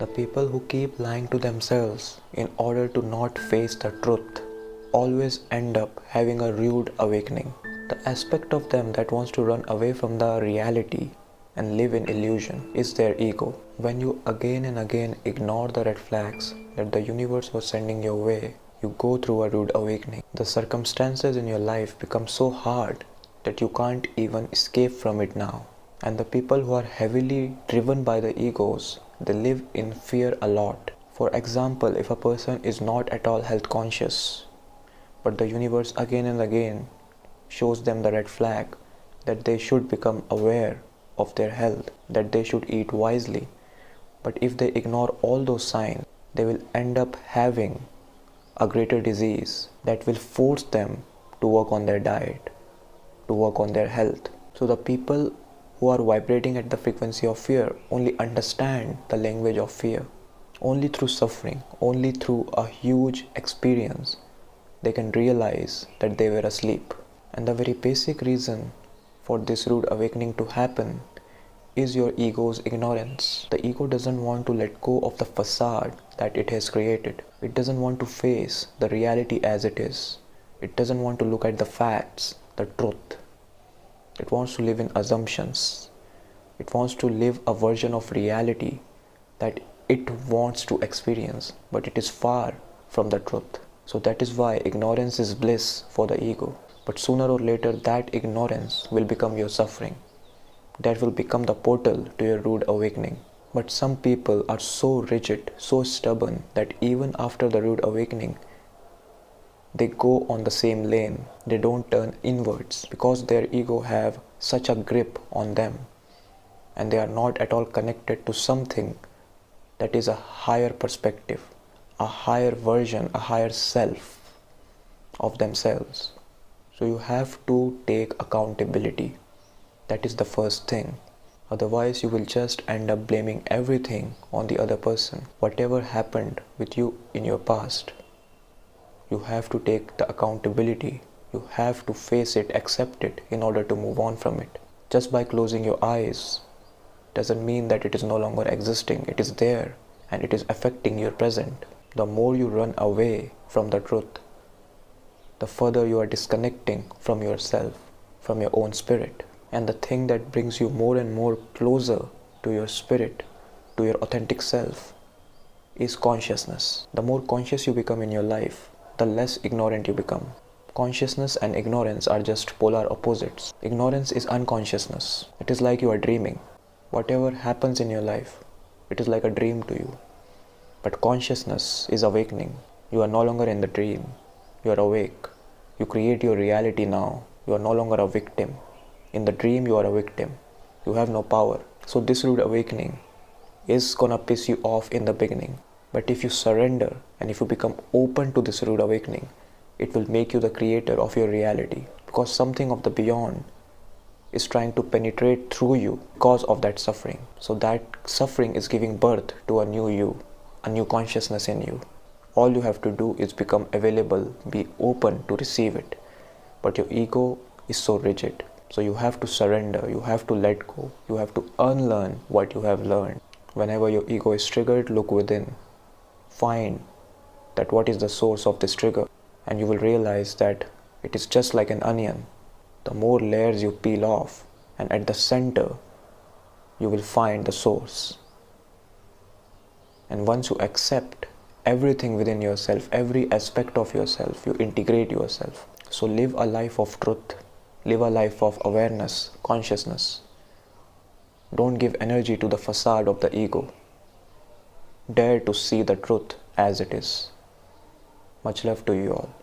The people who keep lying to themselves in order to not face the truth always end up having a rude awakening. The aspect of them that wants to run away from the reality and live in illusion is their ego. When you again and again ignore the red flags that the universe was sending your way, you go through a rude awakening. The circumstances in your life become so hard that you can't even escape from it now. And the people who are heavily driven by the egos, they live in fear a lot. For example, if a person is not at all health conscious, but the universe again and again shows them the red flag that they should become aware of their health, that they should eat wisely. But if they ignore all those signs, they will end up having a greater disease that will force them to work on their diet, to work on their health. So the people who are vibrating at the frequency of fear only understand the language of fear. Only through suffering, only through a huge experience, they can realize that they were asleep. And the very basic reason for this rude awakening to happen is your ego's ignorance. The ego doesn't want to let go of the facade that it has created. It doesn't want to face the reality as it is. It doesn't want to look at the facts, the truth. It wants to live in assumptions. It wants to live a version of reality that it wants to experience, but it is far from the truth. So that is why ignorance is bliss for the ego. But sooner or later, that ignorance will become your suffering. That will become the portal to your rude awakening. But some people are so rigid, so stubborn, that even after the rude awakening, they go on the same lane. They don't turn inwards because their ego have such a grip on them, and they are not at all connected to something that is a higher perspective, a higher version, a higher self of themselves. So you have to take accountability. That is the first thing. Otherwise, you will just end up blaming everything on the other person. Whatever happened with you in your past, you have to take the accountability. You have to face it, accept it in order to move on from it. Just by closing your eyes doesn't mean that it is no longer existing. It is there and it is affecting your present. The more you run away from the truth, the further you are disconnecting from yourself, from your own spirit. And the thing that brings you more and more closer to your spirit, to your authentic self, is consciousness. The more conscious you become in your life, the less ignorant you become. Consciousness and ignorance are just polar opposites. Ignorance is unconsciousness. It is like you are dreaming. Whatever happens in your life, it is like a dream to you. But consciousness is awakening. You are no longer in the dream. You are awake. You create your reality now. You are no longer a victim. In the dream, you are a victim. You have no power. So this rude awakening is gonna piss you off in the beginning. But if you surrender and if you become open to this rude awakening, it will make you the creator of your reality, because something of the beyond is trying to penetrate through you because of that suffering. So that suffering is giving birth to a new you, a new consciousness in you. All you have to do is become available, be open to receive it. But your ego is so rigid. So you have to surrender, you have to let go, you have to unlearn what you have learned. Whenever your ego is triggered, look within. Find that what is the source of this trigger, and you will realize that it is just like an onion. The more layers you peel off, and at the center, you will find the source. And once you accept everything within yourself, every aspect of yourself, you integrate yourself. So live a life of truth. Live a life of awareness, consciousness. Don't give energy to the facade of the ego. Dare to see the truth as it is. Much love to you all.